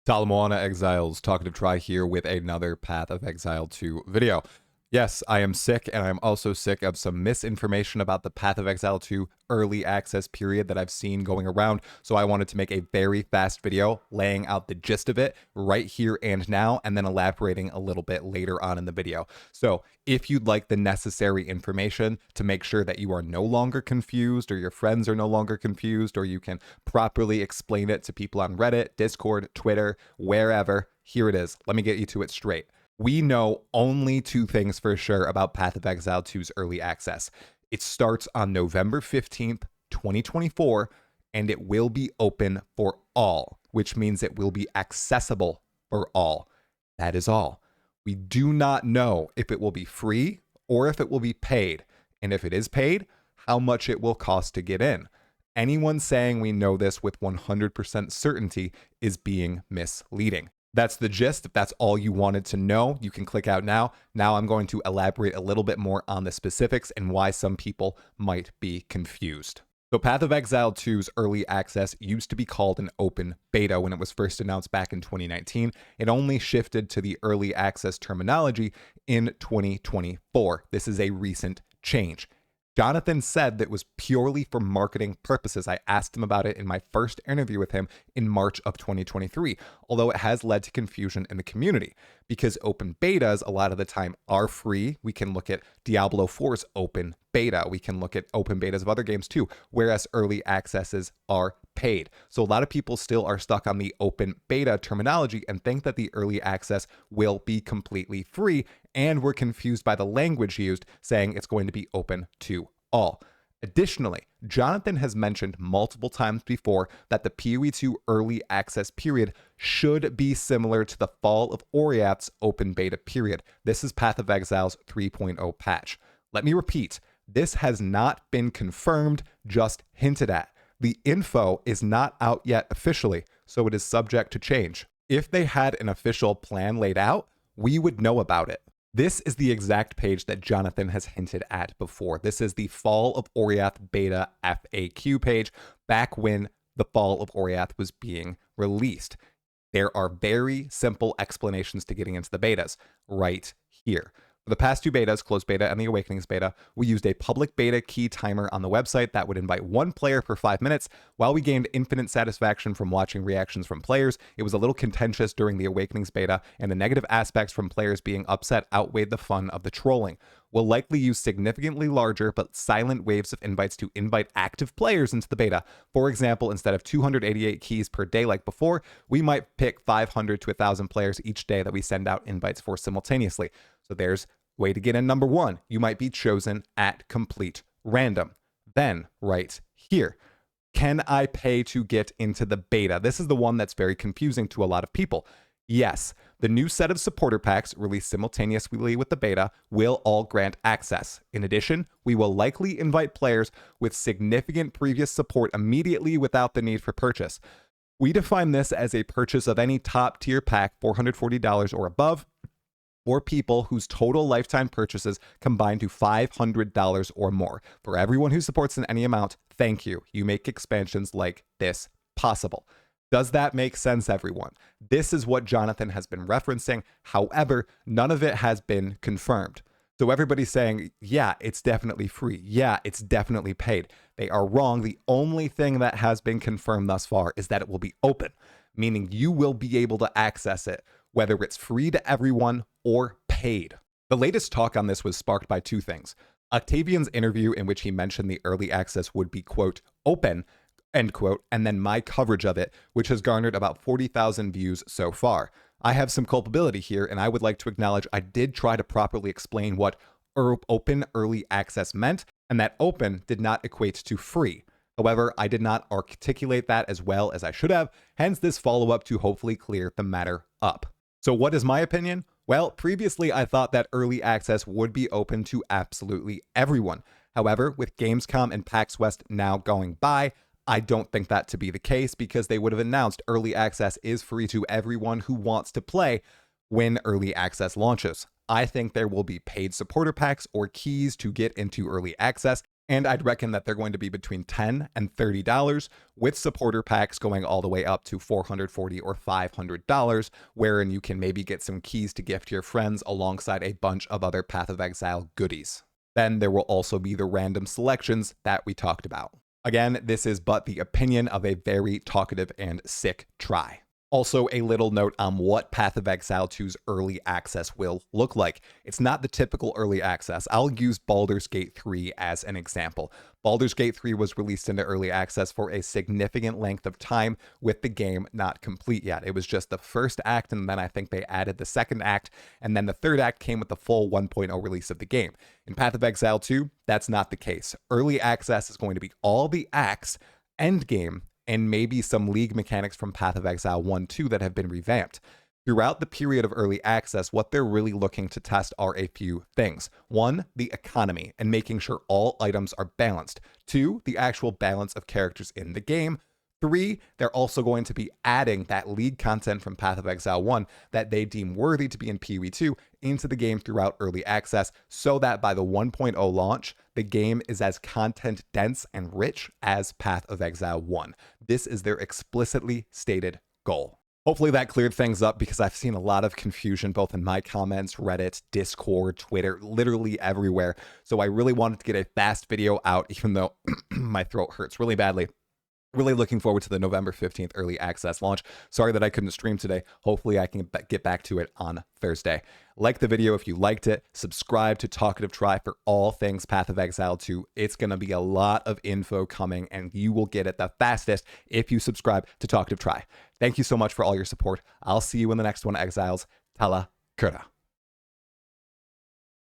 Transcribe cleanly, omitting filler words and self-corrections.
Talamoana Exiles, Talkative Try here with another Path of Exile 2 video. Yes, I am sick, and I'm also sick of some misinformation about the Path of Exile 2 early access period that I've seen going around, so I wanted to make a very fast video laying out the gist of it right here and now, and then elaborating a little bit later on in the video. So if you'd like the necessary information to make sure that you are no longer confused, or your friends are no longer confused, or you can properly explain it to people on Reddit, Discord, Twitter, wherever, here it is. Let me get you to it straight. We know only two things for sure about Path of Exile 2's early access. It starts on November 15th, 2024, and it will be open for all, which means it will be accessible for all. That is all. We do not know if it will be free or if it will be paid, and if it is paid, how much it will cost to get in. Anyone saying we know this with 100% certainty is being misleading. That's the gist. If that's all you wanted to know, you can click out now. Now I'm going to elaborate a little bit more on the specifics and why some people might be confused. So Path of Exile 2's early access used to be called an open beta when it was first announced back in 2019. It only shifted to the early access terminology in 2024. This is a recent change. Jonathan said that it was purely for marketing purposes. I asked him about it in my first interview with him in March of 2023, although it has led to confusion in the community because open betas a lot of the time are free. We can look at Diablo 4's open beta. We can look at open betas of other games too, whereas early accesses are paid. So a lot of people still are stuck on the open beta terminology and think that the early access will be completely free, and we're confused by the language used saying it's going to be open to all. Additionally, Jonathan has mentioned multiple times before that the PoE 2 early access period should be similar to the Fall of Oriath's open beta period. This is Path of Exile's 3.0 patch. Let me repeat, this has not been confirmed, just hinted at. The info is not out yet officially, so it is subject to change. If they had an official plan laid out, we would know about it. This is the exact page that Jonathan has hinted at before. This is the Fall of Oriath beta FAQ page back when the Fall of Oriath was being released. There are very simple explanations to getting into the betas right here. For the past two betas, Closed Beta and the Awakenings Beta, we used a public beta key timer on the website that would invite one player for 5 minutes. While we gained infinite satisfaction from watching reactions from players, it was a little contentious during the Awakenings Beta, and the negative aspects from players being upset outweighed the fun of the trolling. We'll likely use significantly larger but silent waves of invites to invite active players into the beta. For example, instead of 288 keys per day like before, we might pick 500 to 1,000 players each day that we send out invites for simultaneously. So there's way to get in number one. You might be chosen at complete random. Then, right here, can I pay to get into the beta? This is the one that's very confusing to a lot of people. Yes, the new set of supporter packs released simultaneously with the beta will all grant access. In addition, we will likely invite players with significant previous support immediately without the need for purchase. We define this as a purchase of any top tier pack, $440 or above, or people whose total lifetime purchases combine to $500 or more. For everyone who supports in any amount, thank you. You make expansions like this possible. Does that make sense, everyone? This is what Jonathan has been referencing. However, none of it has been confirmed. So everybody's saying, yeah, it's definitely free. Yeah, it's definitely paid. They are wrong. The only thing that has been confirmed thus far is that it will be open, meaning you will be able to access it, whether it's free to everyone or paid. The latest talk on this was sparked by two things. Octavian's interview in which he mentioned the early access would be, quote, open, end quote, and then my coverage of it, which has garnered about 40,000 views so far. I have some culpability here, and I would like to acknowledge I did try to properly explain what open early access meant, and that open did not equate to free. However, I did not articulate that as well as I should have, hence this follow-up to hopefully clear the matter up. So what is my opinion? Well, previously I thought that early access would be open to absolutely everyone. However, with Gamescom and PAX West now going by, I don't think that to be the case because they would have announced early access is free to everyone who wants to play when early access launches. I think there will be paid supporter packs or keys to get into early access, And I'd reckon that they're going to be between $10 and $30, with supporter packs going all the way up to $440 or $500, wherein you can maybe get some keys to gift your friends alongside a bunch of other Path of Exile goodies. Then there will also be the random selections that we talked about. Again, this is but the opinion of a very talkative and sick try. Also, a little note on what Path of Exile 2's early access will look like. It's not the typical early access. I'll use Baldur's Gate 3 as an example. Baldur's Gate 3 was released into early access for a significant length of time with the game not complete yet. It was just the first act, and then I think they added the second act, and then the third act came with the full 1.0 release of the game. In Path of Exile 2, that's not the case. Early access is going to be all the acts, endgame, and maybe some league mechanics from Path of Exile 1-2 that have been revamped. Throughout the period of early access, what they're really looking to test are a few things. 1, the economy, and making sure all items are balanced. 2, the actual balance of characters in the game. 3, they're also going to be adding that league content from Path of Exile 1 that they deem worthy to be in PoE2 into the game throughout early access, so that by the 1.0 launch, the game is as content dense and rich as Path of Exile 1. This is their explicitly stated goal. Hopefully that cleared things up, because I've seen a lot of confusion both in my comments, Reddit, Discord, Twitter, literally everywhere. So I really wanted to get a fast video out, even though my throat hurts really badly. Really looking forward to the November 15th early access launch. Sorry that I couldn't stream today. Hopefully I can get back to it on Thursday. Like the video if you liked it. Subscribe to Talkative Try for all things Path of Exile 2. It's going to be a lot of info coming, and you will get it the fastest if you subscribe to Talkative Try. Thank you so much for all your support. I'll see you in the next one, Exiles. Tala Kura.